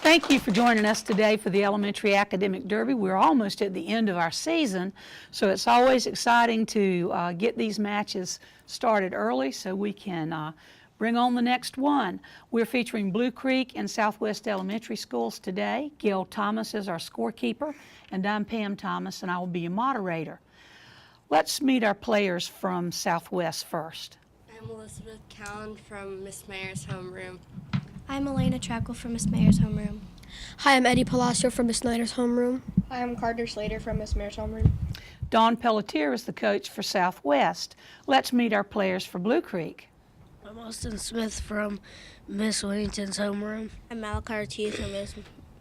Thank you for joining us today for the Elementary Academic Derby. We're almost at the end of our season, so it's always exciting to get these matches started early so we can bring on the next one. We're featuring Blue Creek and Southwest Elementary Schools today. Gail Thomas is our scorekeeper, and I'm Pam Thomas, and I will be your moderator. Let's meet our players from Southwest first. I'm Elizabeth Cowan from Miss Mayer's homeroom. I'm Elena Trackle from Miss Mayer's homeroom. Hi, I'm Eddie Palacio from Miss Snyder's homeroom. Hi, I'm Carter Slater from Miss Mayer's homeroom. Dawn Pelletier is the coach for Southwest. Let's meet our players for Blue Creek. I'm Austin Smith from Miss Whittington's homeroom. I'm Malachi Ortiz from Miss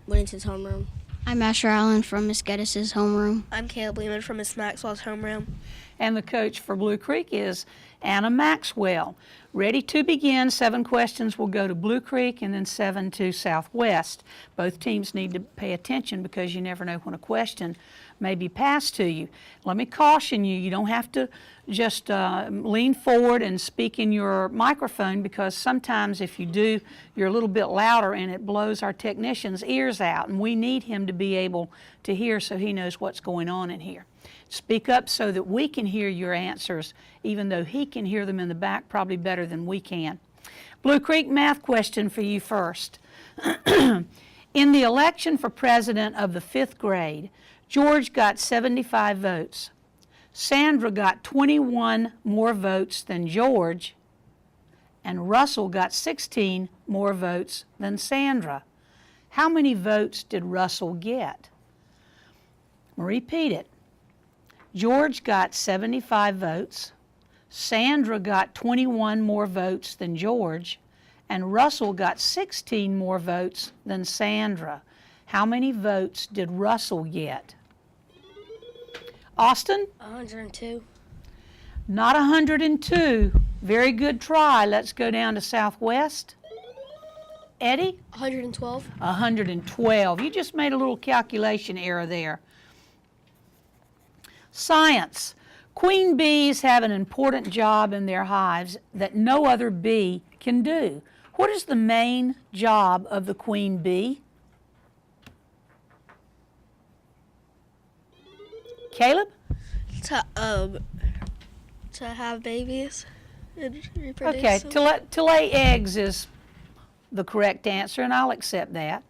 Whittington's homeroom. I'm Asher Allen from Miss Geddes' homeroom. I'm Caleb Lehman from Miss Maxwell's homeroom. And the coach for Blue Creek is Anna Maxwell. Ready to begin. 7 questions will go to Blue Creek and then 7 to Southwest. Both teams need to pay attention because you never know when a question may be passed to you. Let me caution you, you don't have to just lean forward and speak in your microphone, because sometimes if you do, you're a little bit louder and it blows our technician's ears out, and we need him to be able to hear so he knows what's going on in here. Speak up so that we can hear your answers, even though he can hear them in the back probably better than we can. Blue Creek math question for you first. In the election for president of the 5th grade, George got 75 votes. Sandra got 21 more votes than George, and Russell got 16 more votes than Sandra. How many votes did Russell get? I'll repeat it. George got 75 votes, Sandra got 21 more votes than George, and Russell got 16 more votes than Sandra. How many votes did Russell get? Austin? 102. Not 102. Very good try. Let's go down to Southwest. Eddie? 112. 112. You just made a little calculation error there. Science. Queen bees have an important job in their hives that no other bee can do. What is the main job of the queen bee? Caleb? To have babies and reproduce. Okay, to lay eggs is the correct answer, and I'll accept that.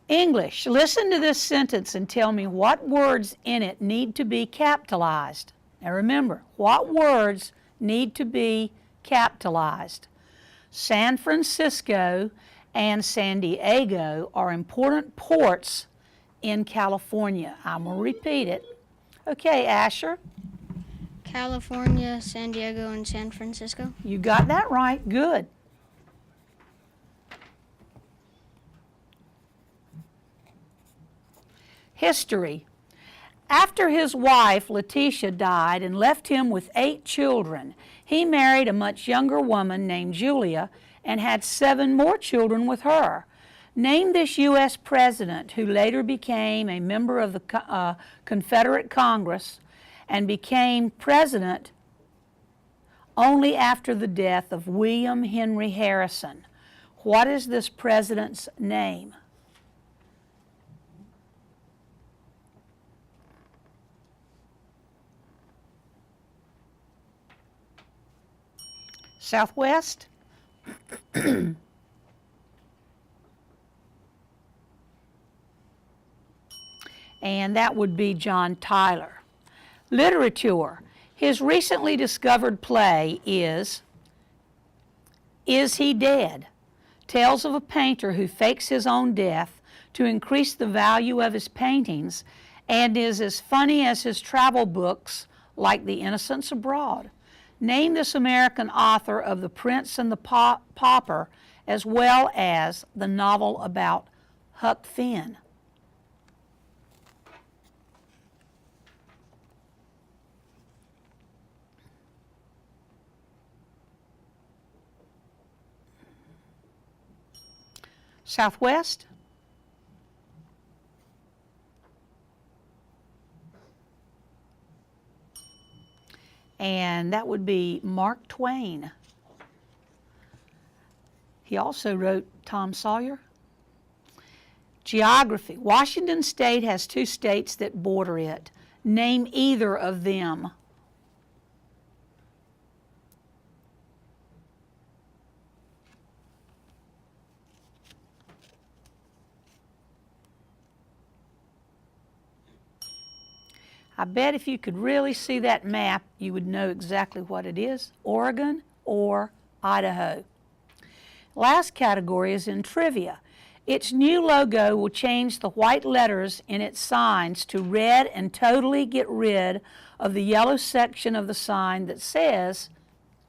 English. Listen to this sentence and tell me what words in it need to be capitalized. Now remember, what words need to be capitalized? San Francisco and San Diego are important ports in California. I'm going to repeat it. Okay, Asher. California, San Diego, and San Francisco. You got that right. Good. History. After his wife, Letitia, died and left him with 8 children, he married a much younger woman named Julia and had 7 more children with her. Name this U.S. president who later became a member of the Confederate Congress and became president only after the death of William Henry Harrison. What is this president's name? Southwest? And that would be John Tyler. Literature. His recently discovered play is He Dead? Tells of a painter who fakes his own death to increase the value of his paintings, and is as funny as his travel books like The Innocents Abroad. Name this American author of The Prince and the Pauper, as well as the novel about Huck Finn. Southwest? And that would be Mark Twain. He also wrote Tom Sawyer. Geography. Washington State has 2 states that border it. Name either of them. I bet if you could really see that map, you would know exactly what it is. Oregon or Idaho. Last category is in trivia. Its new logo will change the white letters in its signs to red and totally get rid of the yellow section of the sign that says,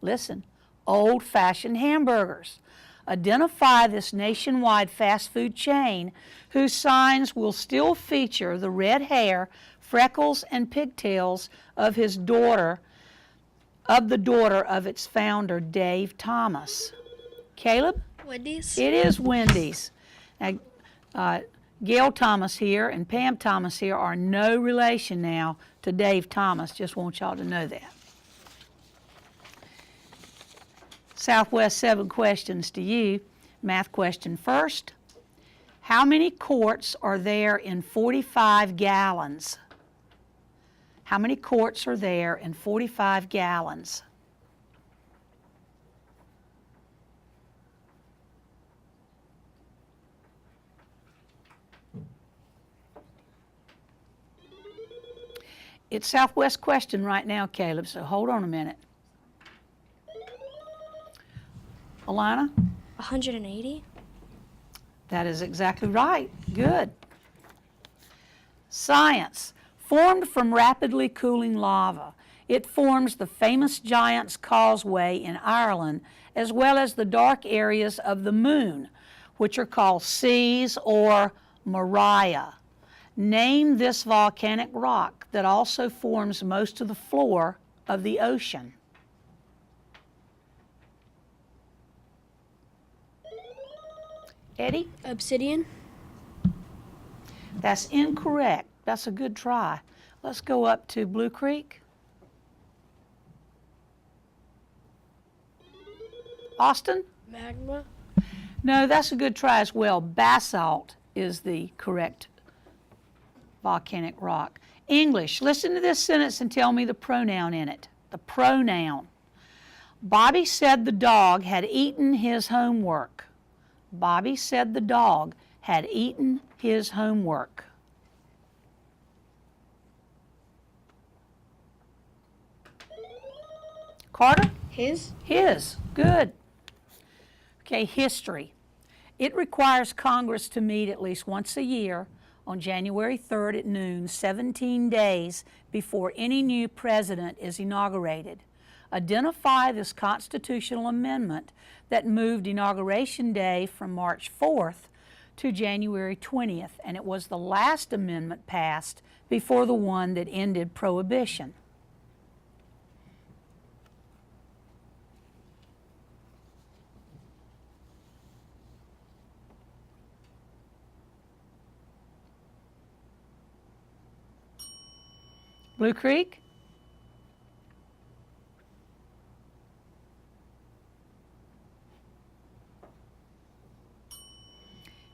listen, old-fashioned hamburgers. Identify this nationwide fast food chain whose signs will still feature the red hair, freckles, and pigtails of the daughter of its founder, Dave Thomas. Caleb? Wendy's. It is Wendy's. Now, Gail Thomas here and Pam Thomas here are no relation now to Dave Thomas. Just want y'all to know that. Southwest, 7 questions to you. Math question first. How many quarts are there in 45 gallons? How many quarts are there in 45 gallons? It's Southwest question right now, Caleb, so hold on a minute. Alana? 180. That is exactly right. Good. Science. Formed from rapidly cooling lava, it forms the famous Giant's Causeway in Ireland, as well as the dark areas of the moon, which are called seas or Moria. Name this volcanic rock that also forms most of the floor of the ocean. Eddie? Obsidian. That's incorrect. That's a good try. Let's go up to Blue Creek. Austin? Magma. No, that's a good try as well. Basalt is the correct volcanic rock. English. Listen to this sentence and tell me the pronoun in it. The pronoun. Bobby said the dog had eaten his homework. Bobby said the dog had eaten his homework. Carter? His. His. Good. Okay, history. It requires Congress to meet at least once a year on January 3rd at noon, 17 days before any new president is inaugurated. Identify this constitutional amendment that moved Inauguration Day from March 4th to January 20th, and it was the last amendment passed before the one that ended Prohibition. Blue Creek?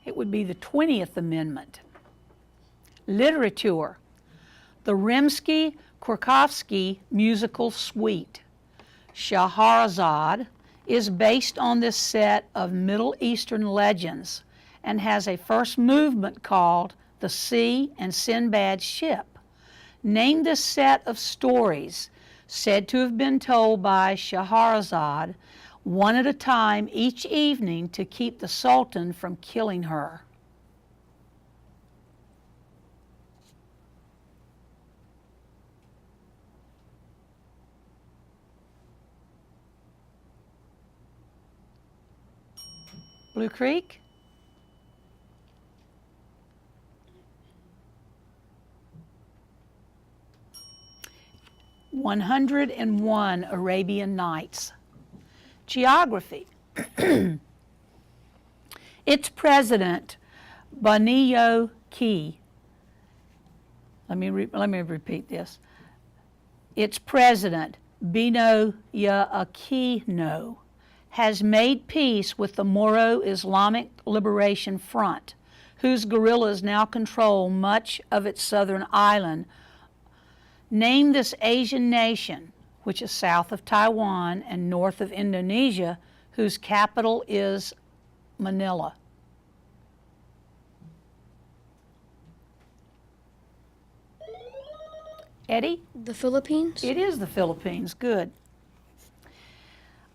It would be the 20th Amendment. Literature. The Rimsky-Korsakovsky musical suite, Shahrazad, is based on this set of Middle Eastern legends and has a first movement called The Sea and Sinbad's Ship. Name this set of stories said to have been told by Shahrazad one at a time each evening to keep the Sultan from killing her. Blue Creek? "101 Arabian Nights." Geography. Its president, Baniyo Key. Let me repeat this. Its president, Bino Aquino, has made peace with the Moro Islamic Liberation Front, whose guerrillas now control much of its southern island. Name this Asian nation, which is south of Taiwan and north of Indonesia, whose capital is Manila. Eddie? The Philippines. It is the Philippines. Good.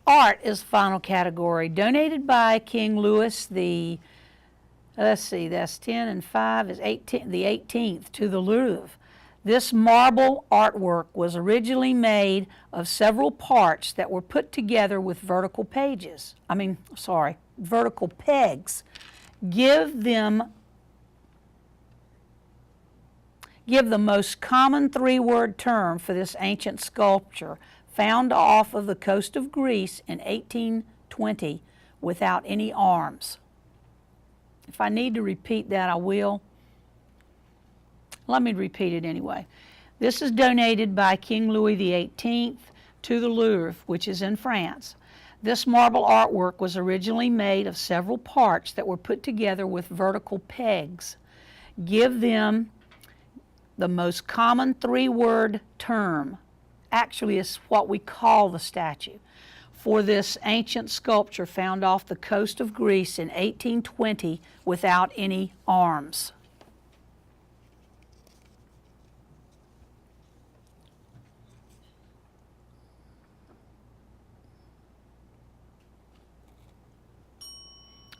Art is the final category, donated by King Louis the, let's see, that's 10 and 5 is 18, the 18th, to the Louvre. This marble artwork was originally made of several parts that were put together with vertical pegs. Give the most common three-word term for this ancient sculpture found off of the coast of Greece in 1820 without any arms. If I need to repeat that, I will. Let me repeat it anyway. This is donated by King Louis XVIII to the Louvre, which is in France. This marble artwork was originally made of several parts that were put together with vertical pegs. Give them the most common three-word term. Actually, it's what we call the statue for this ancient sculpture found off the coast of Greece in 1820 without any arms.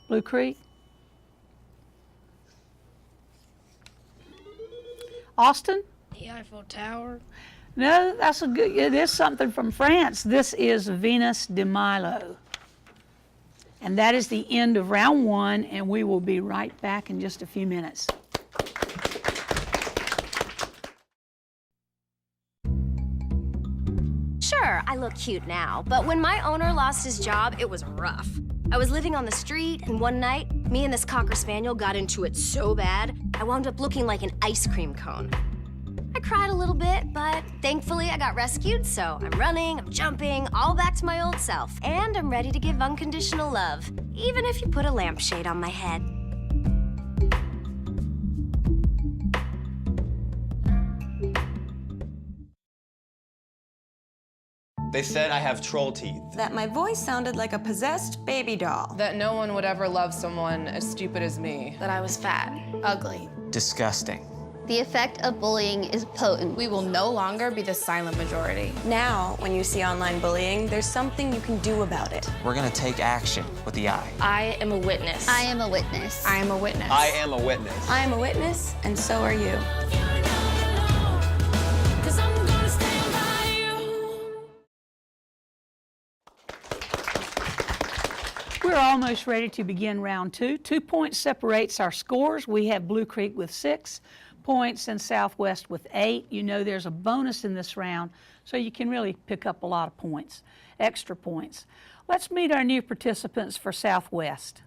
Blue Creek? Austin? The Eiffel Tower. No, that's a good, it is something from France. This is Venus de Milo. And that is the end of round one, and we will be right back in just a few minutes. Sure, I look cute now, but when my owner lost his job, it was rough. I was living on the street, and one night, me and this Cocker Spaniel got into it so bad, I wound up looking like an ice cream cone. I cried a little bit, but thankfully I got rescued, so I'm running, I'm jumping, all back to my old self. And I'm ready to give unconditional love, even if you put a lampshade on my head. They said I have troll teeth. That my voice sounded like a possessed baby doll. That no one would ever love someone as stupid as me. That I was fat, ugly. Disgusting. The effect of bullying is potent. We will no longer be the silent majority. Now, when you see online bullying, there's something you can do about it. We're gonna take action with the I. I am a witness. I am a witness. I am a witness. I am a witness. I am a witness, and so are you. We're almost ready to begin round two. 2 points separates our scores. We have Blue Creek with 6 points and Southwest with 8. You know there's a bonus in this round, so you can really pick up a lot of points, extra points. Let's meet our new participants for Southwest.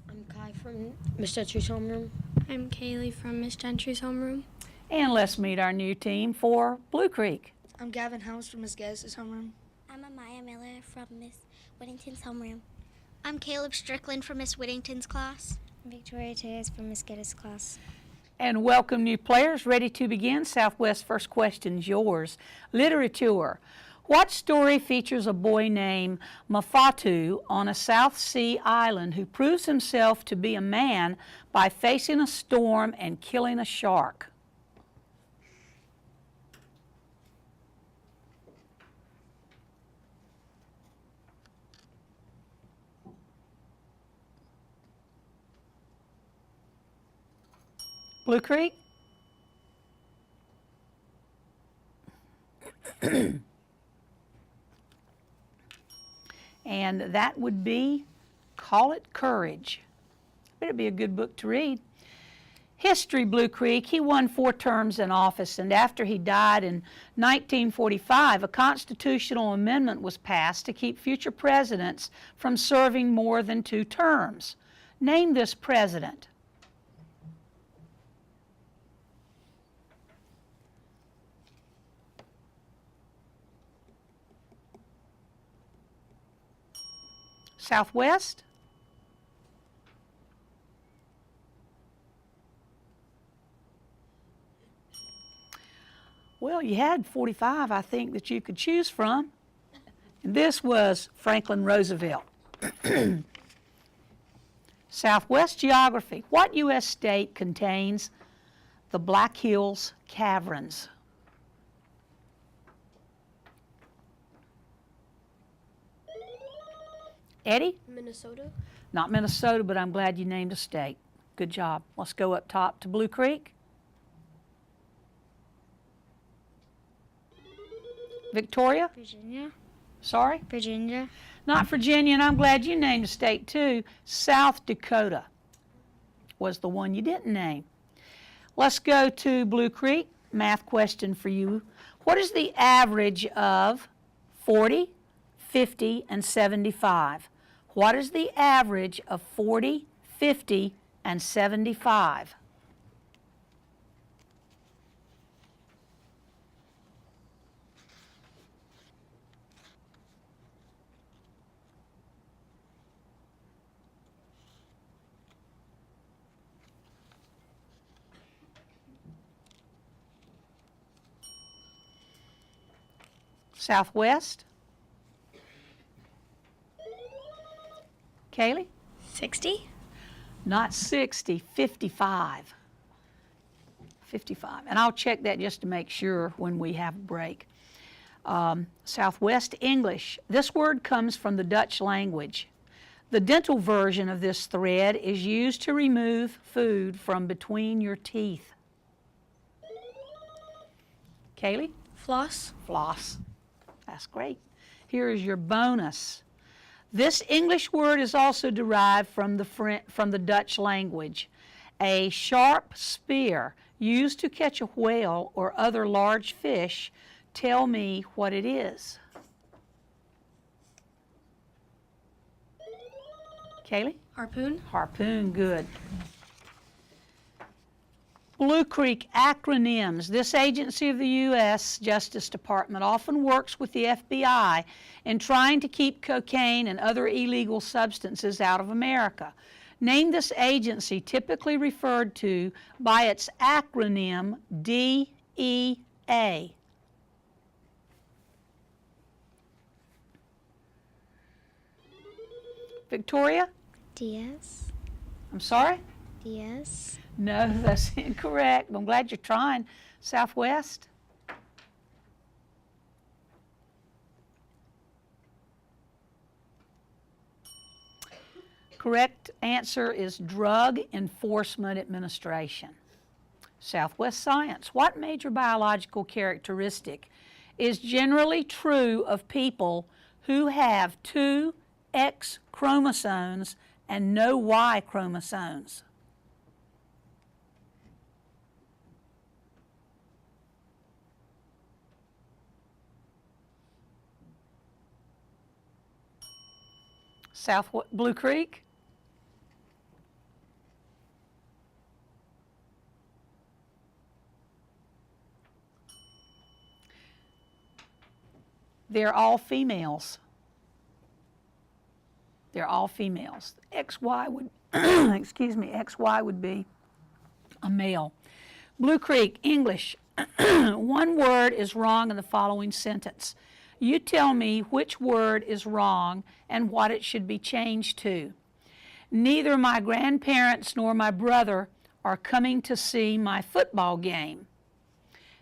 I'm Kai from Miss Gentry's homeroom. I'm Kaylee from Miss Gentry's homeroom. And let's meet our new team for Blue Creek. I'm Gavin Helms from Miss Gaddis' homeroom. I'm Amaya Miller from Miss Whittington's homeroom. I'm Caleb Strickland from Miss Whittington's class. Victoria Tejas from Miss Geddes' class. And welcome new players. Ready to begin? Southwest, first question's yours. Literature. What story features a boy named Mafatu on a South Sea island who proves himself to be a man by facing a storm and killing a shark? Blue Creek? And that would be Call It Courage. Better be a good book to read. History, Blue Creek. He won 4 terms in office, and after he died in 1945, a constitutional amendment was passed to keep future presidents from serving more than 2 terms. Name this president. Southwest? Well, you had 45, I think, that you could choose from. And this was Franklin Roosevelt. Southwest geography. What U.S. state contains the Black Hills Caverns? Eddie? Minnesota. Not Minnesota, but I'm glad you named a state. Good job. Let's go up top to Blue Creek. Victoria? Virginia. Sorry? Virginia. Not Virginia, and I'm glad you named a state too. South Dakota was the one you didn't name. Let's go to Blue Creek. Math question for you. What is the average of 40, 50, and 75? What is the average of 40, 50, and 75? Southwest? Kaylee? 60? Not 60, 55. 55. And I'll check that just to make sure when we have a break. Southwest English. This word comes from the Dutch language. The dental version of this thread is used to remove food from between your teeth. Kaylee? Floss? Floss. That's great. Here is your bonus. This English word is also derived from the Dutch language. A sharp spear used to catch a whale or other large fish. Tell me what it is. Kaylee? Harpoon? Harpoon, good. Blue Creek acronyms. This agency of the U.S. Justice Department often works with the FBI in trying to keep cocaine and other illegal substances out of America. Name this agency typically referred to by its acronym DEA. Victoria? DS. I'm sorry? DS. No, that's incorrect. I'm glad you're trying. Southwest? Correct answer is Drug Enforcement Administration. Southwest Science. What major biological characteristic is generally true of people who have 2 X chromosomes and no Y chromosomes? Blue Creek? They're all females. They're all females. XY would, excuse me, XY would be a male. Blue Creek, English. One word is wrong in the following sentence. You tell me which word is wrong and what it should be changed to. Neither my grandparents nor my brother are coming to see my football game.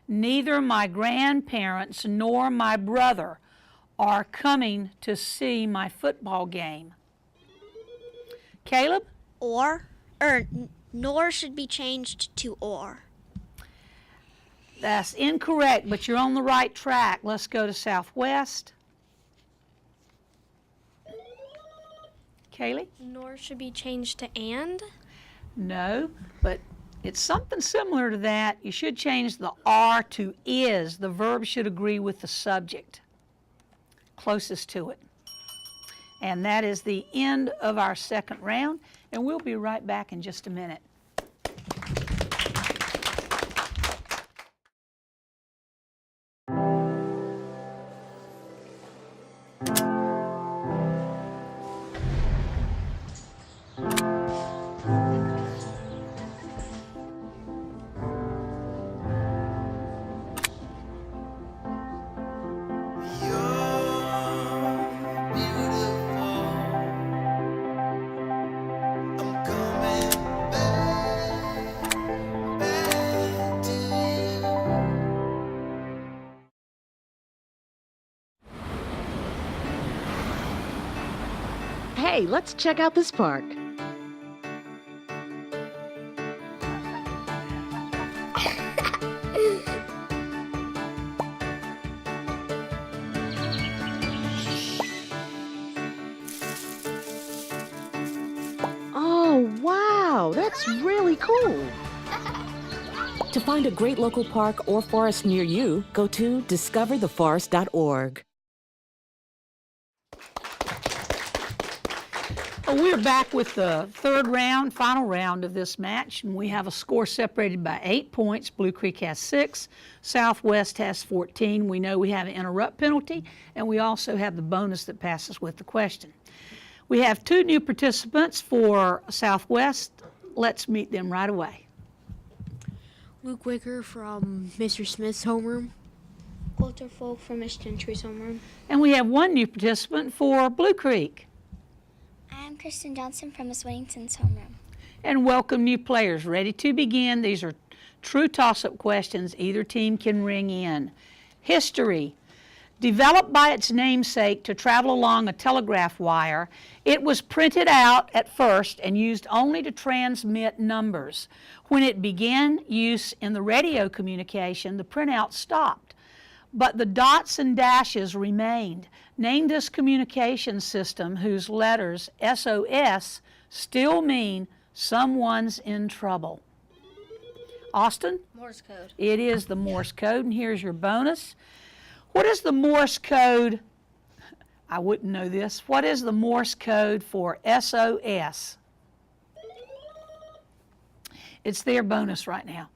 Neither my grandparents nor my brother are coming to see my football game. Caleb? Nor should be changed to or. That's incorrect, but you're on the right track. Let's go to Southwest. Kaylee? Nor should be changed to and. No, but it's something similar to that. You should change the are to is. The verb should agree with the subject. Closest to it. And that is the end of our second round, and we'll be right back in just a minute. Hey, let's check out this park. Oh, wow, that's really cool. To find a great local park or forest near you, go to discovertheforest.org. We're back with the third round, final round of this match, and we have a score separated by 8 points. Blue Creek has 6, Southwest has 14. We know we have an interrupt penalty, and we also have the bonus that passes with the question. We have 2 new participants for Southwest. Let's meet them right away. Luke Wicker from Mr. Smith's homeroom. Coulter Folk from Miss Gentry's homeroom. And we have 1 new participant for Blue Creek. I'm Kristen Johnson from Miss Whittington's homeroom. And welcome new players. Ready to begin. These are true toss-up questions. Either team can ring in. History. Developed by its namesake to travel along a telegraph wire, it was printed out at first and used only to transmit numbers. When it began use in the radio communication, the printout stopped. But the dots and dashes remained. Name this communication system whose letters, SOS, still mean someone's in trouble. Austin? Morse code. It is the Morse code, and here's your bonus. What is the Morse code? I wouldn't know this. What is the Morse code for SOS? It's their bonus right now.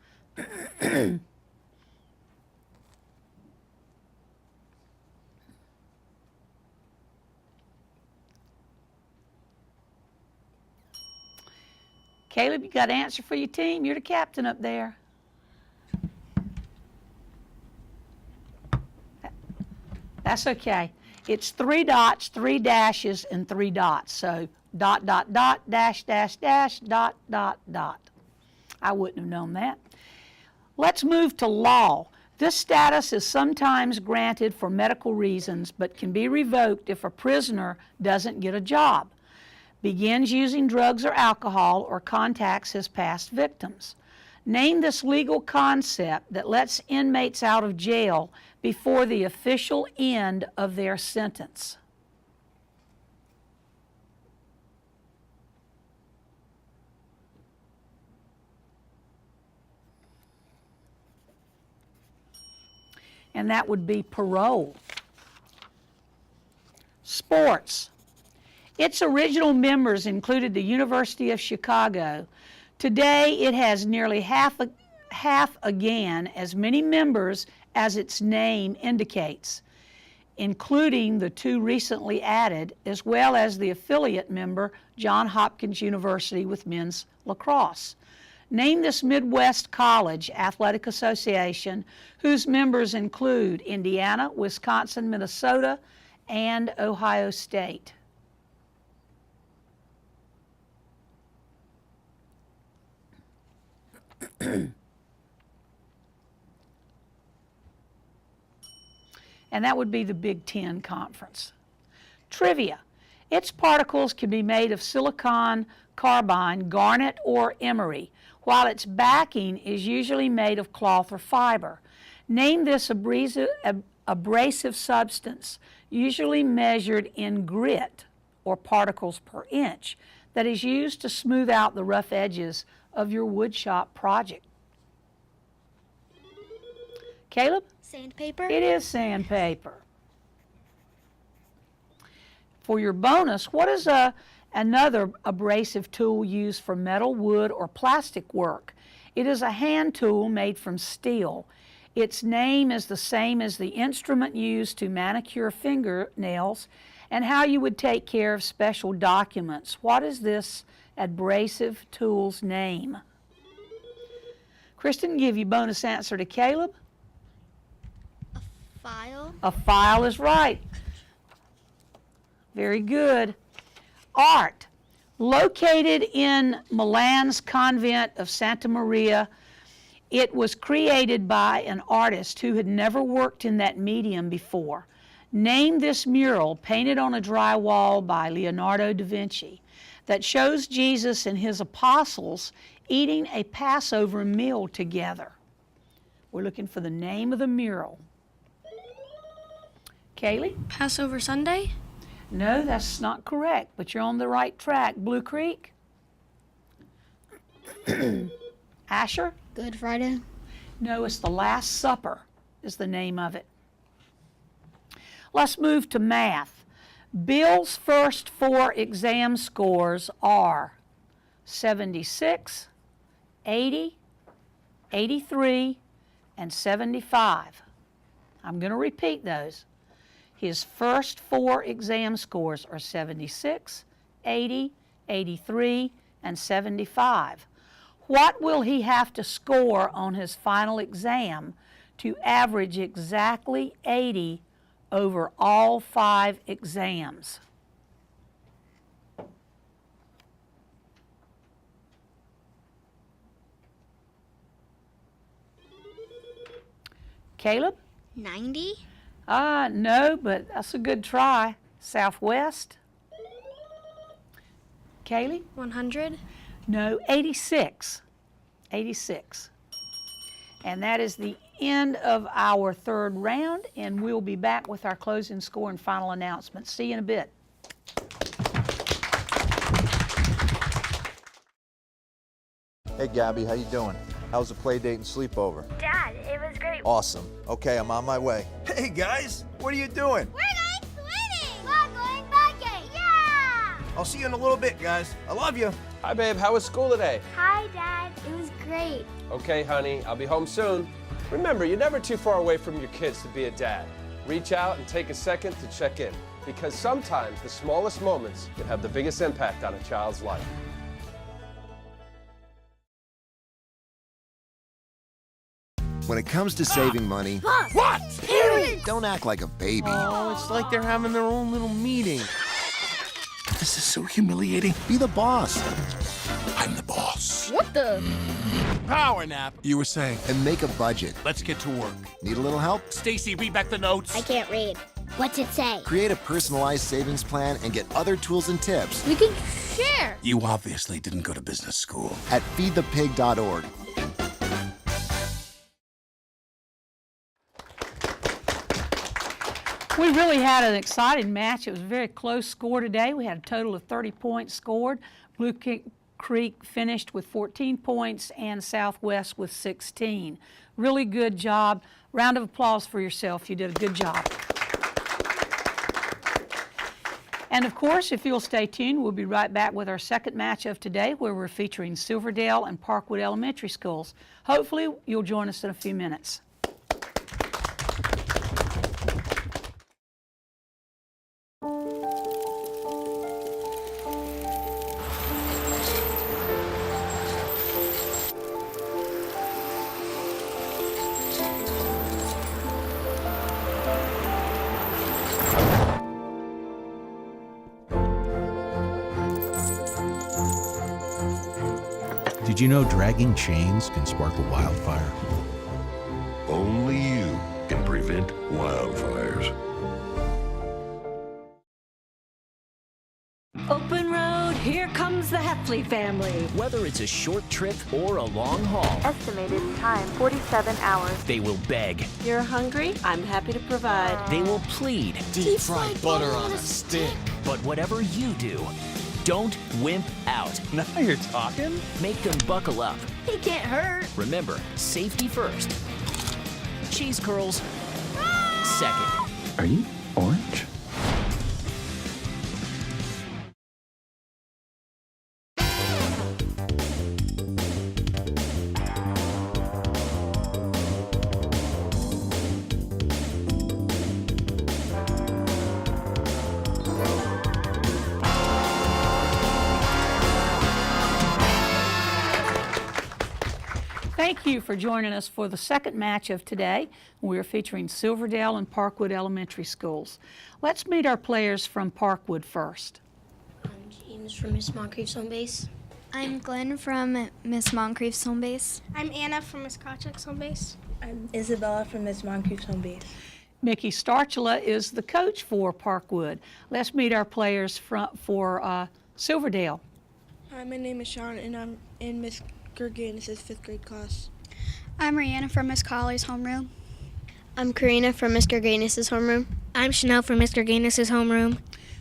Caleb, you got an answer for your team? You're the captain up there. That's okay. It's 3 dots, 3 dashes, and 3 dots. So dot, dot, dot, dash, dash, dash, dot, dot, dot. I wouldn't have known that. Let's move to law. This status is sometimes granted for medical reasons, but can be revoked if a prisoner doesn't get a job, begins using drugs or alcohol, or contacts his past victims. Name this legal concept that lets inmates out of jail before the official end of their sentence. And that would be parole. Sports. Its original members included the University of Chicago. Today, it has nearly half again as many members as its name indicates, including the 2 recently added, as well as the affiliate member, Johns Hopkins University with men's lacrosse. Name this Midwest College Athletic Association whose members include Indiana, Wisconsin, Minnesota, and Ohio State. And that would be the Big Ten Conference. Trivia. Its particles can be made of silicon carbide, garnet, or emery, while its backing is usually made of cloth or fiber. Name this abrasive substance, usually measured in grit, or particles per inch, that is used to smooth out the rough edges of your woodshop project. Caleb? Sandpaper. It is sandpaper. For your bonus, what is another abrasive tool used for metal, wood, or plastic work? It is a hand tool made from steel. Its name is the same as the instrument used to manicure fingernails and how you would take care of special documents. What is this abrasive tool's name? Kristen, give you bonus answer to Caleb. File. A file is right. Very good. Art. Located in Milan's convent of Santa Maria, it was created by an artist who had never worked in that medium before. Name this mural painted on a dry wall by Leonardo da Vinci that shows Jesus and his apostles eating a Passover meal together. We're looking for the name of the mural. Kaylee? Passover Sunday? No, that's not correct, but you're on the right track. Blue Creek? Asher? Good Friday? No, it's The Last Supper is the name of it. Let's move to math. Bill's first 4 exam scores are 76, 80, 83, and 75. I'm going to repeat those. His first 4 exam scores are 76, 80, 83, and 75. What will he have to score on his final exam to average exactly 80 over all 5 exams? Caleb? 90? No, but that's a good try. Southwest? Kaylee? 100? No, 86. 86. And that is the end of our third round, and we'll be back with our closing score and final announcement. See you in a bit. Hey Gabby, how you doing? How was the play date and sleepover? Dad, it was great. Awesome. Okay, I'm on my way. Hey guys, what are you doing? We're going swimming! We're going biking! Yeah! I'll see you in a little bit, guys. I love you. Hi, babe. How was school today? Hi, Dad. It was great. Okay, honey. I'll be home soon. Remember, you're never too far away from your kids to be a dad. Reach out and take a second to check in, because sometimes the smallest moments can have the biggest impact on a child's life. When it comes to saving money, What? don't act like a baby. Oh, it's like they're having their own little meeting. This is so humiliating. Be the boss. I'm the boss. What the? Power nap. You were saying. And make a budget. Let's get to work. Need a little help? Stacy, read back the notes. I can't read. What's it say? Create a personalized savings plan and get other tools and tips We can share. You obviously didn't go to business school. at feedthepig.org. We really had an exciting match. It was a very close score today. We had a total of 30 points scored. Blue Creek finished with 14 points and Southwest with 16. Really good job. Round of applause for yourself. You did a good job. And of course, if you'll stay tuned, we'll be right back with our second match of today, where we're featuring Silverdale and Parkwood Elementary Schools. Hopefully, you'll join us in a few minutes. Did you know dragging chains can spark a wildfire? Only you can prevent wildfires. Open road, here comes the Heffley family. Whether it's a short trip or a long haul, estimated time 47 hours. they will beg. You're hungry? I'm happy to provide. They will plead. Deep fried butter on a stick. But whatever you do, don't wimp out. Now you're talking. Make them buckle up. He can't hurt. Remember, safety first. Cheese curls second. Are you orange? Thank you for joining us for the second match of today. We're featuring Silverdale and Parkwood Elementary Schools. Let's meet our players from Parkwood first. I'm James from Miss Moncrief's home base. I'm Glenn from Miss Moncrief's home base. I'm Anna from Miss Krawcheck's home base. I'm Isabella from Miss Moncrief's home base. Mickey Starchula is the coach for Parkwood. Let's meet our players for Silverdale. Hi, my name is Sean, and I'm in Miss Gerganis' 5th grade class. I'm Rihanna from Miss Colley's homeroom. I'm Karina from Miss Gerganis' homeroom. I'm Chanel from Miss Gerganis' homeroom.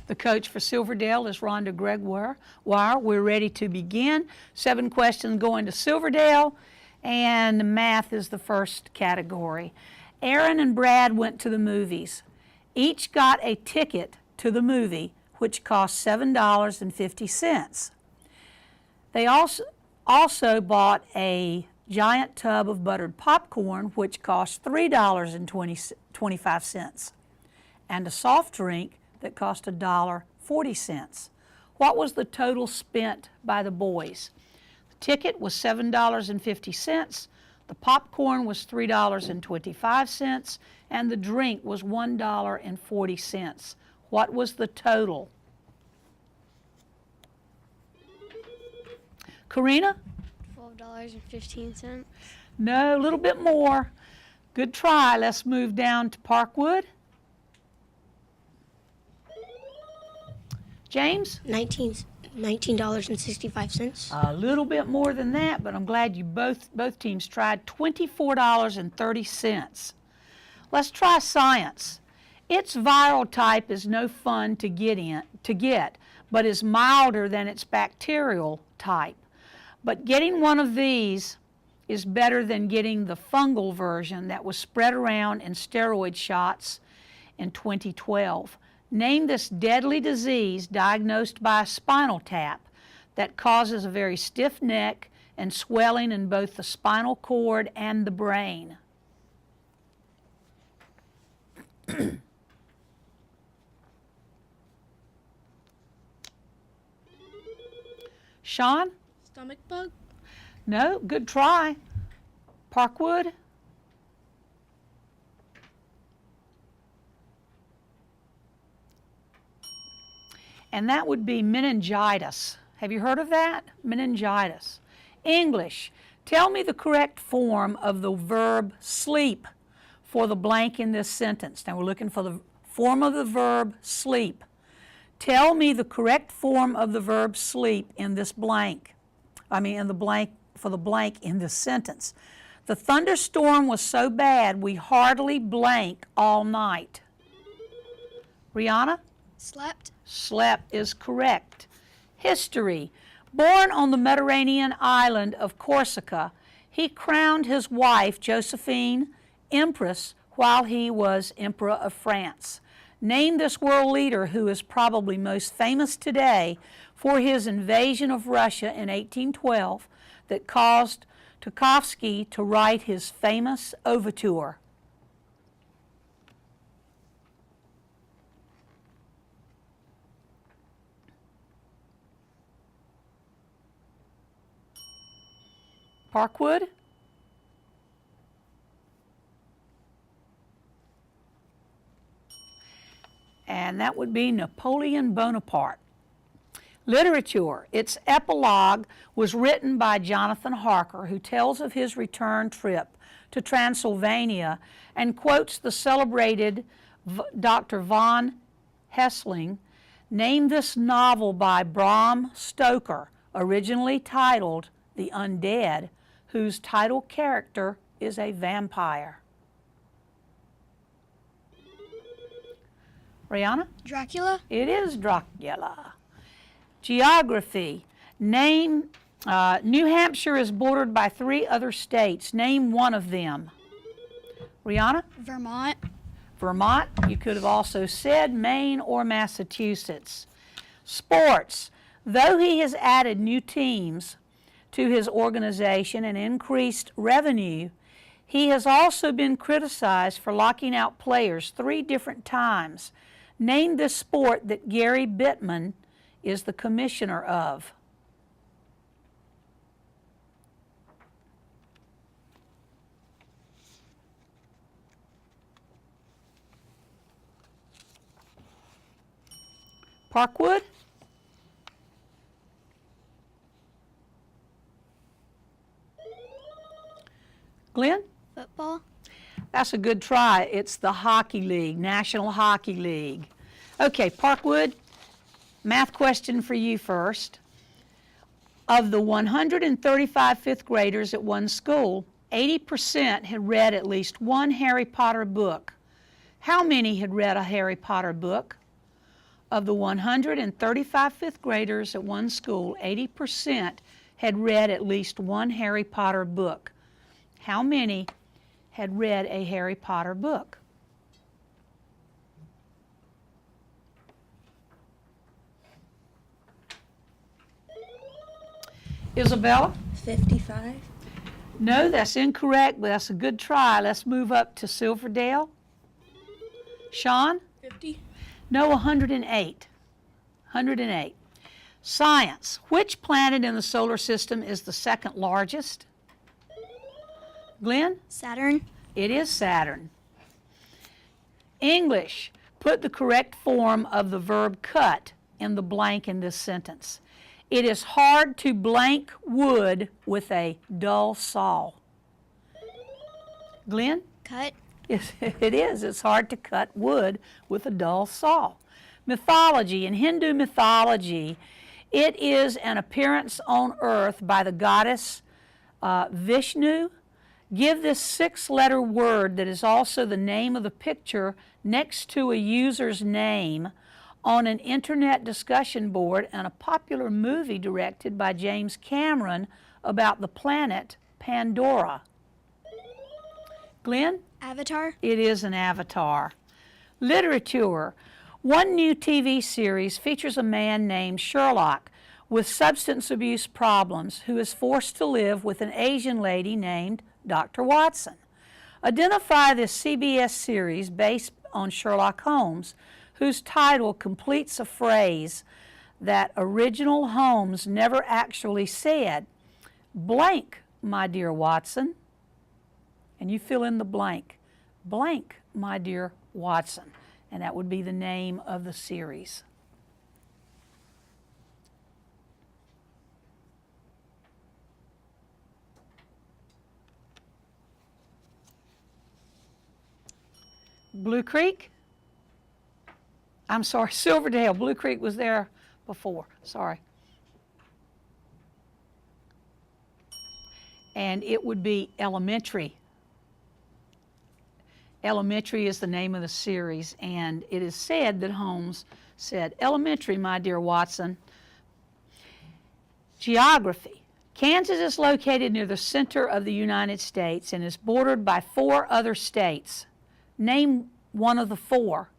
The coach for Silverdale is Rhonda Gregoire. We're ready to begin. 7 questions going to Silverdale, and math is the first category. Aaron and Brad went to the movies. Each got a ticket to the movie, which cost $7.50. They also bought a giant tub of buttered popcorn, which cost $3.25, and a soft drink that cost $1.40. What was the total spent by the boys? The ticket was $7.50, the popcorn was $3.25, and the drink was $1.40. What was the total? Karina? $12.15. No, a little bit more. Good try. Let's move down to Parkwood. James? $19.65. A little bit more than that, but I'm glad you both teams tried. $24.30. Let's try science. Its viral type is no fun to get, but is milder than its bacterial type. But getting one of these is better than getting the fungal version that was spread around in steroid shots in 2012. Name this deadly disease diagnosed by a spinal tap that causes a very stiff neck and swelling in both the spinal cord and the brain. Sean? Stomach bug? No, good try. Parkwood? And that would be meningitis. Have you heard of that? Meningitis. English. Tell me the correct form of the verb sleep for the blank in this sentence. Now we're looking for the form of the verb sleep. Tell me the correct form of the verb sleep in this blank. In the blank, for the blank in this sentence. The thunderstorm was so bad we hardly blank all night. Rihanna? Slept. Slept is correct. History. Born on the Mediterranean island of Corsica, he crowned his wife, Josephine, empress while he was emperor of France. Name this world leader who is probably most famous today for his invasion of Russia in 1812 that caused Tchaikovsky to write his famous overture. Parkwood? And that would be Napoleon Bonaparte. Literature. Its epilogue was written by Jonathan Harker, who tells of his return trip to Transylvania and quotes the celebrated Dr. von Helsing. Name this novel by Bram Stoker, originally titled The Undead, whose title character is a vampire. Rihanna? Dracula? It is Dracula. Geography. Name, New Hampshire is bordered by 3 other states. Name one of them. Rihanna? Vermont. Vermont. You could have also said Maine or Massachusetts. Sports. Though he has added new teams to his organization and increased revenue, he has also been criticized for locking out players 3 different times. Name this sport that Gary Bittman is the commissioner of. Parkwood? Glenn? Football. That's a good try. It's the Hockey League, National Hockey League. Okay, Parkwood, math question for you first. Of the 135 fifth graders at one school, 80% had read at least one Harry Potter book. How many had read a Harry Potter book? Of the 135 fifth graders at one school, 80% had read at least one Harry Potter book. How many had read a Harry Potter book? Isabella? 55. No, that's incorrect, but that's a good try. Let's move up to Silverdale. Sean? 50. No, 108. 108. Science. Which planet in the solar system is the second largest? Glenn? Saturn. It is Saturn. English. Put the correct form of the verb cut in the blank in this sentence. It is hard to blank wood with a dull saw. Glenn? Cut. Yes, it is. It's hard to cut wood with a dull saw. Mythology. In Hindu mythology, it is an appearance on earth by the goddess Vishnu. Give this 6-letter word that is also the name of the picture next to a user's name on an internet discussion board and a popular movie directed by James Cameron about the planet Pandora. Glenn? Avatar. It is an avatar. Literature. One new TV series features a man named Sherlock with substance abuse problems who is forced to live with an Asian lady named Dr. Watson. Identify this CBS series based on Sherlock Holmes, whose title completes a phrase that original Holmes never actually said. Blank, my dear Watson. And you fill in the blank. Blank, my dear Watson. And that would be the name of the series. Blue Creek? I'm sorry, Silverdale. Blue Creek was there before. Sorry. And it would be Elementary. Elementary is the name of the series, and it is said that Holmes said, Elementary, my dear Watson. Geography. Kansas is located near the center of the United States and is bordered by 4 other states. Name one of the 4.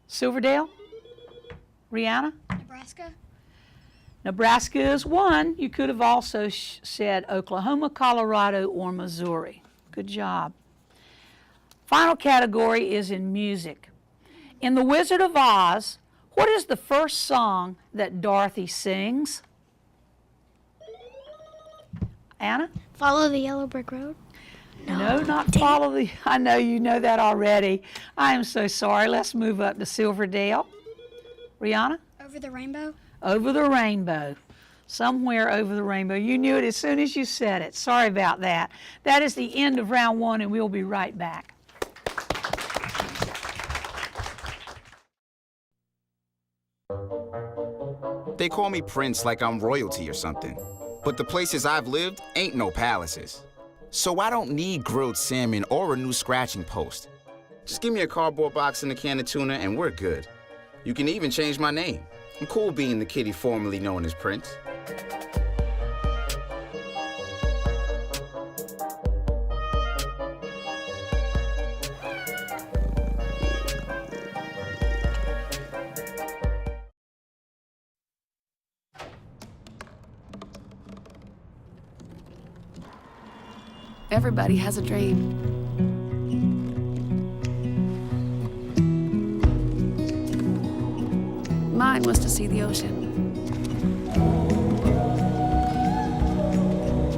Silverdale? Rihanna? Nebraska. Nebraska is one. You could have also said Oklahoma, Colorado, or Missouri. Good job. Final category is in music. In The Wizard of Oz, what is the first song that Dorothy sings? Anna? Follow the Yellow Brick Road. No, not follow the... I know you know that already. I am so sorry. Let's move up to Silverdale. Rihanna? Over the Rainbow. Over the Rainbow. Somewhere over the rainbow. You knew it as soon as you said it. Sorry about that. That is the end of round 1, and we'll be right back. They call me Prince like I'm royalty or something. But the places I've lived ain't no palaces. So I don't need grilled salmon or a new scratching post. Just give me a cardboard box and a can of tuna and we're good. You can even change my name. I'm cool being the kitty formerly known as Prince. Everybody has a dream. Mine was to see the ocean.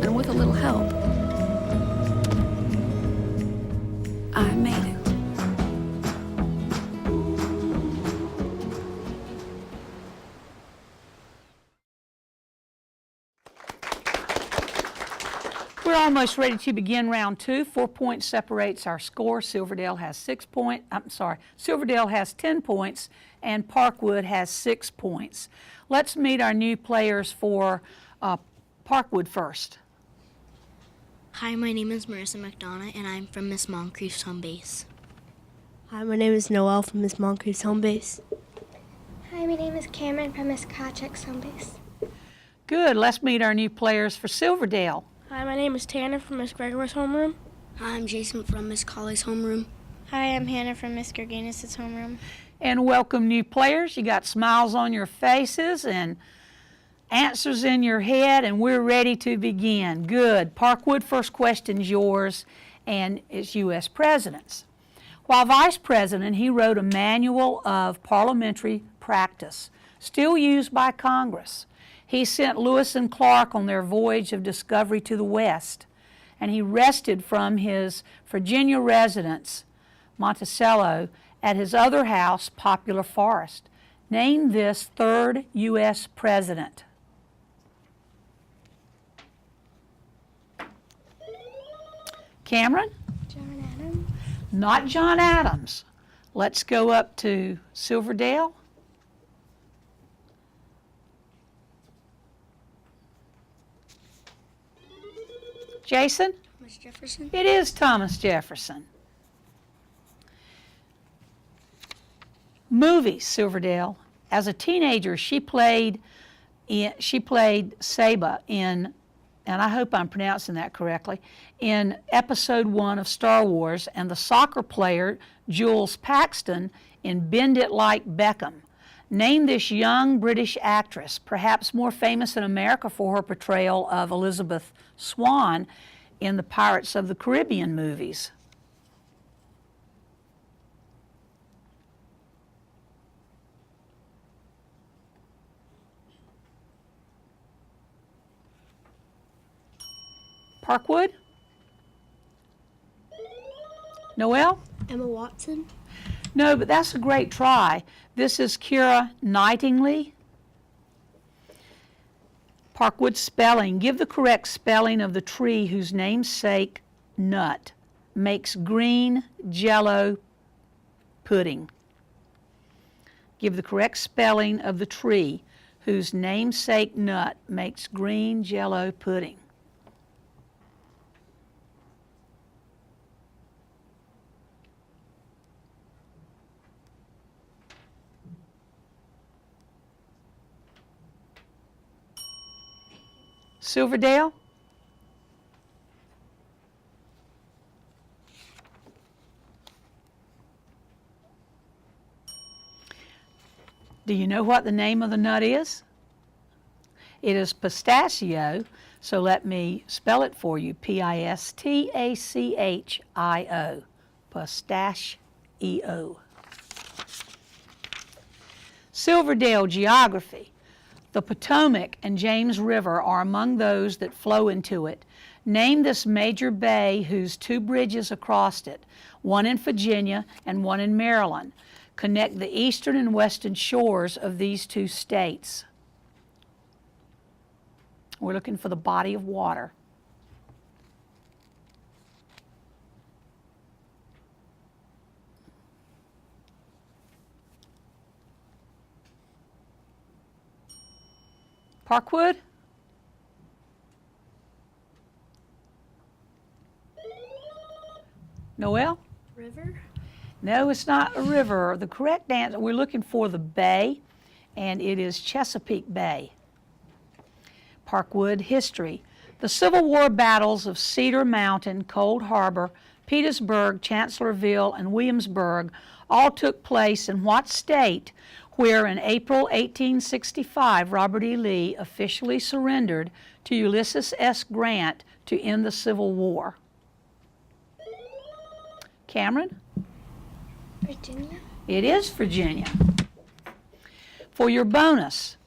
And with a little help, I made it. We're almost ready to begin round 2. 4 points separates our score. Silverdale has 10 points, and Parkwood has 6 points. Let's meet our new players for Parkwood first. Hi, my name is Marissa McDonough, and I'm from Miss Moncrief's home base. Hi, my name is Noelle from Miss Moncrief's home base. Hi, my name is Cameron from Miss Kachek's home base. Good. Let's meet our new players for Silverdale. Hi, my name is Tanner from Miss Gregory's homeroom. Hi, I'm Jason from Miss Colley's homeroom. Hi, I'm Hannah from Miss Gerganis' homeroom. And welcome new players. You got smiles on your faces and answers in your head, and we're ready to begin. Good. Parkwood, first question's yours, and it's U.S. presidents. While vice president, he wrote a manual of parliamentary practice, still used by Congress. He sent Lewis and Clark on their voyage of discovery to the west, and he rested from his Virginia residence, Monticello, at his other house, Popular Forest. Name this third U.S. president. Cameron? John Adams. Not John Adams. Let's go up to Silverdale. Jason? Thomas Jefferson. It is Thomas Jefferson. Movies, Silverdale. As a teenager, she played Saba in, and I hope I'm pronouncing that correctly, in Episode 1 of Star Wars, and the soccer player Jules Paxton in Bend It Like Beckham. Name this young British actress, perhaps more famous in America for her portrayal of Elizabeth Swann in the Pirates of the Caribbean movies. Parkwood? Noelle? Emma Watson. No, but that's a great try. This is Keira Knightley. Parkwood spelling. Give the correct spelling of the tree whose namesake nut makes green Jell-O pudding. Give the correct spelling of the tree whose namesake nut makes green Jell-O pudding. Silverdale? Do you know what the name of the nut is? It is pistachio, so let me spell it for you. P-I-S-T-A-C-H-I-O. Pistachio. Silverdale geography. The Potomac and James River are among those that flow into it. Name this major bay whose 2 bridges across it, one in Virginia and one in Maryland, connect the eastern and western shores of these 2 states. We're looking for the body of water. Parkwood? Noelle? River? No, it's not a river. The correct answer, we're looking for the bay, and it is Chesapeake Bay. Parkwood history. The Civil War battles of Cedar Mountain, Cold Harbor, Petersburg, Chancellorsville, and Williamsburg all took place in what state, where in April 1865 Robert E. Lee officially surrendered to Ulysses S. Grant to end the Civil War? Cameron? Virginia. It is Virginia. For your bonus,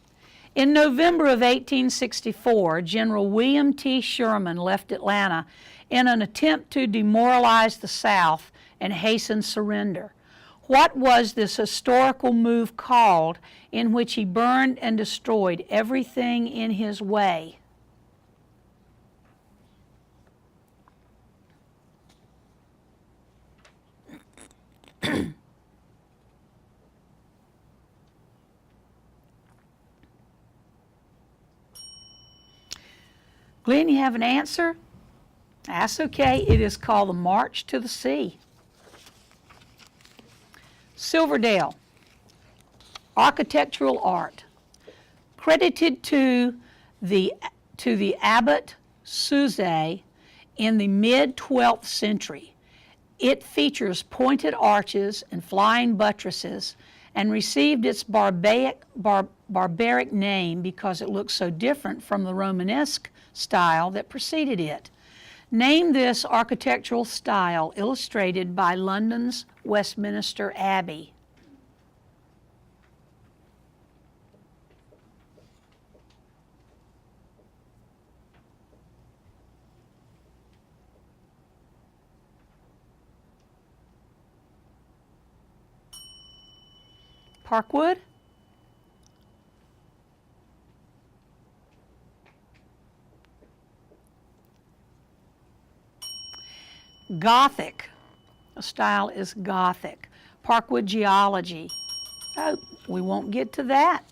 in November of 1864, General William T. Sherman left Atlanta in an attempt to demoralize the South and hasten surrender. What was this historical move called in which he burned and destroyed everything in his way? Glenn, you have an answer? That's okay. It is called the March to the Sea. Silverdale, architectural art, credited to the abbot Suze in the mid-12th century. It features pointed arches and flying buttresses and received its barbaric name because it looks so different from the Romanesque style that preceded it. Name this architectural style illustrated by London's Westminster Abbey. Parkwood? Gothic. The style is Gothic. Parkwood geology. Oh, we won't get to that.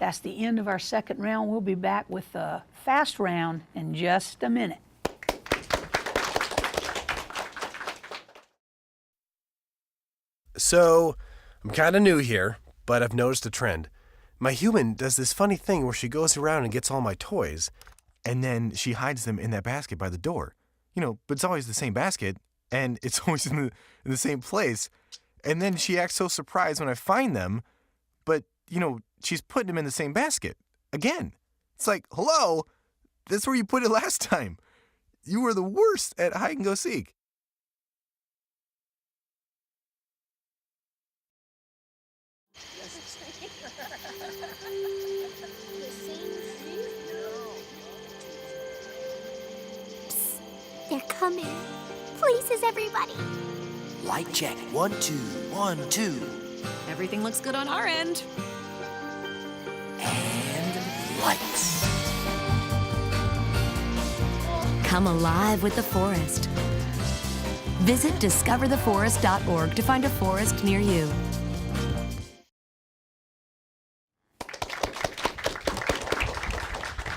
That's the end of our second round. We'll be back with the fast round in just a minute. So, I'm kind of new here, but I've noticed a trend. My human does this funny thing where she goes around and gets all my toys, and then she hides them in that basket by the door. But it's always the same basket, and it's always in the same place. And then she acts so surprised when I find them, but, she's putting them in the same basket. Again. It's like, hello, that's where you put it last time. You were the worst at hide and go seek. They're coming. Places, everybody. Light check. 1, 2, 1, 2. Everything looks good on our end. And lights. Come alive with the forest. Visit discovertheforest.org to find a forest near you.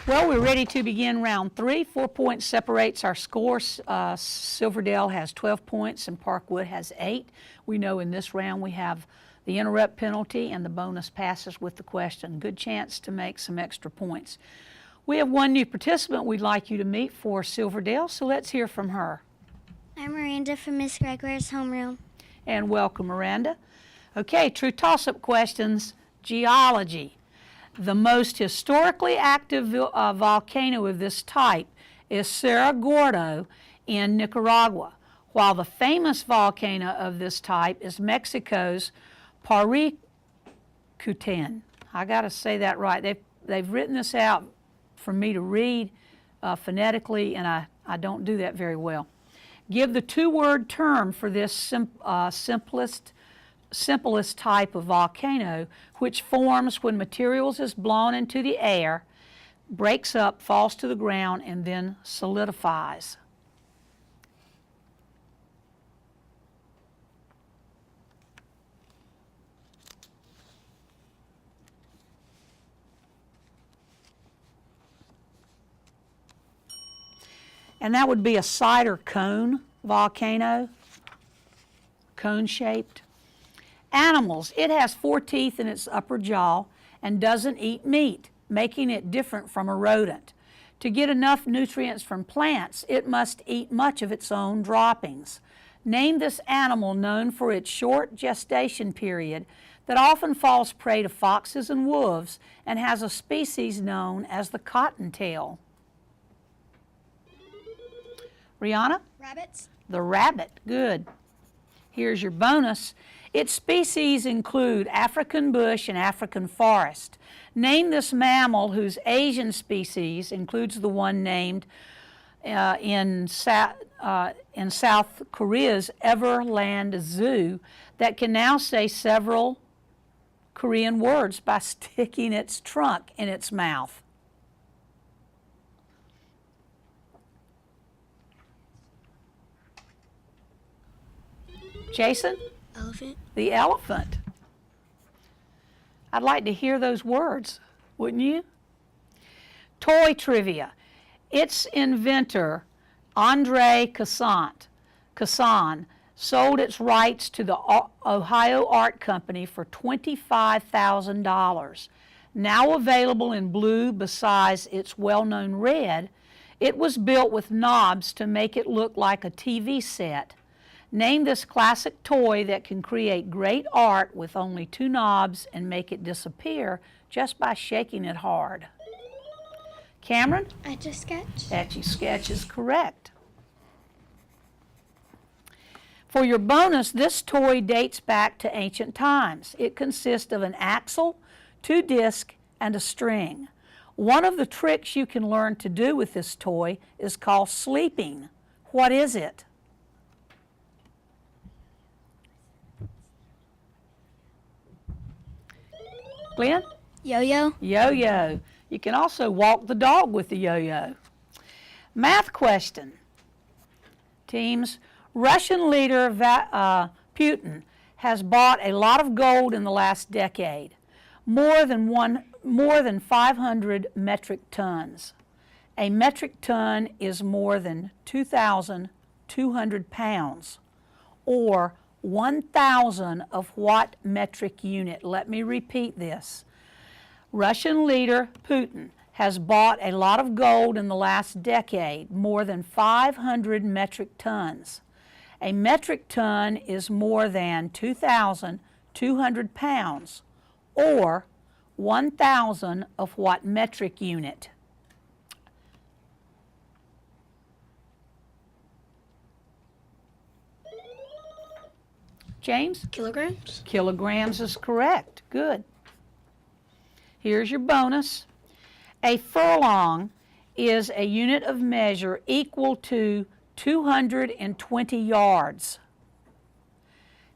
Well, we're ready to begin round 3. 4 points separates our scores. Silverdale has 12 points and Parkwood has 8. We know in this round we have the interrupt penalty and the bonus passes with the question. Good chance to make some extra points. We have one new participant we'd like you to meet for Silverdale, so let's hear from her. I'm Miranda from Miss Gregory's homeroom. And welcome, Miranda. Okay, true toss-up questions. Geology. The most historically active volcano of this type is Cerro Gordo in Nicaragua, while the famous volcano of this type is Mexico's Paricutin. I got to say that right. They've written this out for me to read phonetically, and I don't do that very well. Give the two-word term for this simplest type of volcano, which forms when materials is blown into the air, breaks up, falls to the ground, and then solidifies. And that would be a cider cone volcano, cone-shaped. Animals, it has 4 teeth in its upper jaw and doesn't eat meat, making it different from a rodent. To get enough nutrients from plants, it must eat much of its own droppings. Name this animal known for its short gestation period that often falls prey to foxes and wolves and has a species known as the cottontail. Rihanna? Rabbits. The rabbit, good. Here's your bonus. Its species include African bush and African forest. Name this mammal whose Asian species includes the one named in South Korea's Everland Zoo that can now say several Korean words by sticking its trunk in its mouth. Jason? Elephant. The elephant. I'd like to hear those words, wouldn't you? Toy trivia. Its inventor, Andre Casson, sold its rights to the Ohio Art Company for $25,000. Now available in blue besides its well-known red, it was built with knobs to make it look like a TV set. Name this classic toy that can create great art with only 2 knobs and make it disappear just by shaking it hard. Cameron? Etch-a-Sketch. Etch-a-Sketch is correct. For your bonus, this toy dates back to ancient times. It consists of an axle, 2 discs, and a string. One of the tricks you can learn to do with this toy is called sleeping. What is it? Glenn? Yo-yo. Yo-yo. You can also walk the dog with the yo-yo. Math question. Teams, Russian leader Putin has bought a lot of gold in the last decade, more than 500 metric tons. A metric ton is more than 2,200 pounds, or 1,000 of what metric unit? Let me repeat this. Russian leader Putin has bought a lot of gold in the last decade, more than 500 metric tons. A metric ton is more than 2,200 pounds, or 1,000 of what metric unit? James? Kilograms. Kilograms is correct. Good. Here's your bonus. A furlong is a unit of measure equal to 220 yards.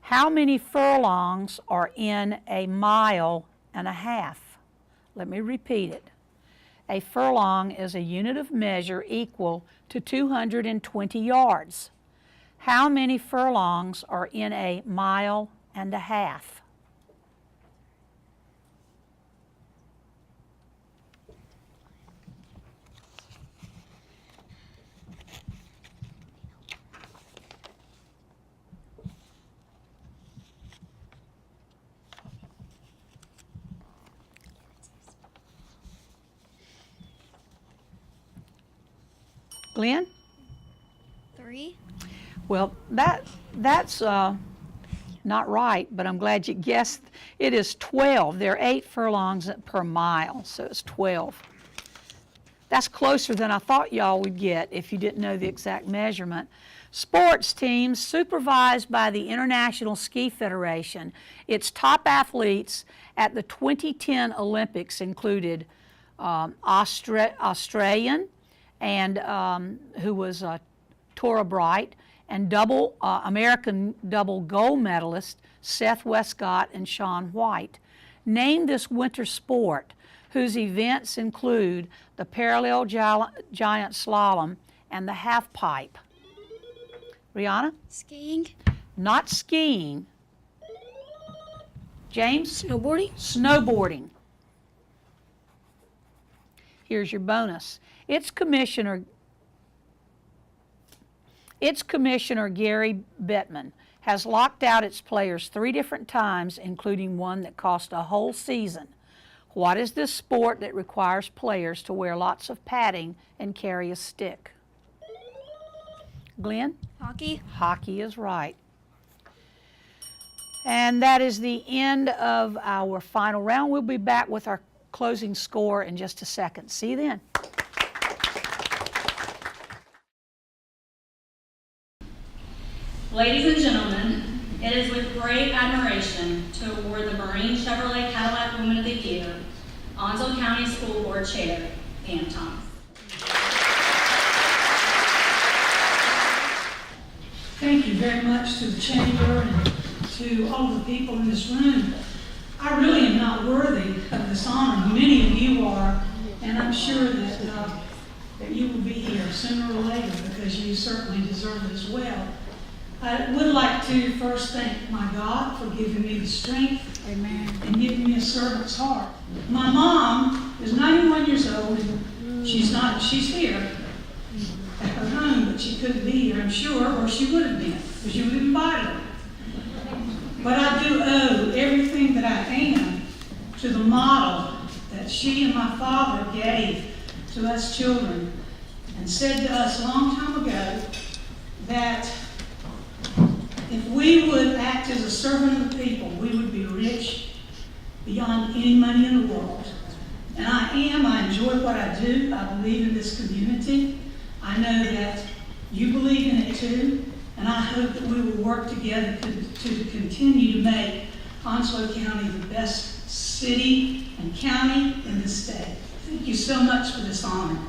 How many furlongs are in a mile and a half? Let me repeat it. A furlong is a unit of measure equal to 220 yards. How many furlongs are in a mile and a half? Glenn? 3. Well, that's not right, but I'm glad you guessed. It is 12. There are 8 furlongs per mile, so it's 12. That's closer than I thought y'all would get if you didn't know the exact measurement. Sports teams supervised by the International Ski Federation. Its top athletes at the 2010 Olympics included Australian and who was Tora Bright, and American double gold medalist Seth Westcott and Shaun White. Name this winter sport whose events include the parallel giant slalom and the half pipe. Rihanna? Skiing. Not skiing. James? Snowboarding. Snowboarding. Here's your bonus. Its commissioner Gary Bettman has locked out its players 3 different times, including one that cost a whole season. What is this sport that requires players to wear lots of padding and carry a stick? Glenn? Hockey. Hockey is right. And that is the end of our final round. We'll be back with our closing score in just a second. See you then. Ladies and gentlemen, it is with great admiration to award the Marine Chevrolet Cadillac Woman of the Year, Onslow County School Board Chair, Pam Thomas. Thank you very much to the Chamber and to all the people in this room. I really am not worthy of this honor. Many of you are, and I'm sure that you will be here sooner or later because you certainly deserve it as well. I would like to first thank my God for giving me the strength, amen, and giving me a servant's heart. My mom is 91 years old, and She's here at her home, but she couldn't be here, I'm sure, or she would have been, because you would have invited her. But I do owe everything that I am to the model that she and my father gave to us children and said to us a long time ago that if we would act as a servant of the people, we would be rich beyond any money in the world. And I enjoy what I do. I believe in this community. I know that you believe in it too. And I hope that we will work together to continue to make Onslow County the best city and county in the state. Thank you so much for this honor.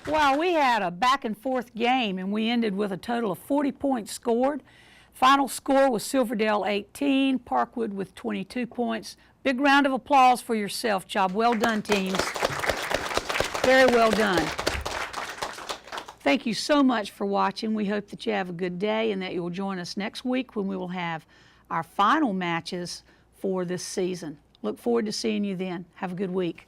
Well, we had a back and forth game and we ended with a total of 40 points scored. Final score was Silverdale 18, Parkwood with 22 points. Big round of applause for yourself. Job well done, teams. Very well done. Thank you so much for watching. We hope that you have a good day and that you will join us next week when we will have our final matches for this season. Look forward to seeing you then. Have a good week.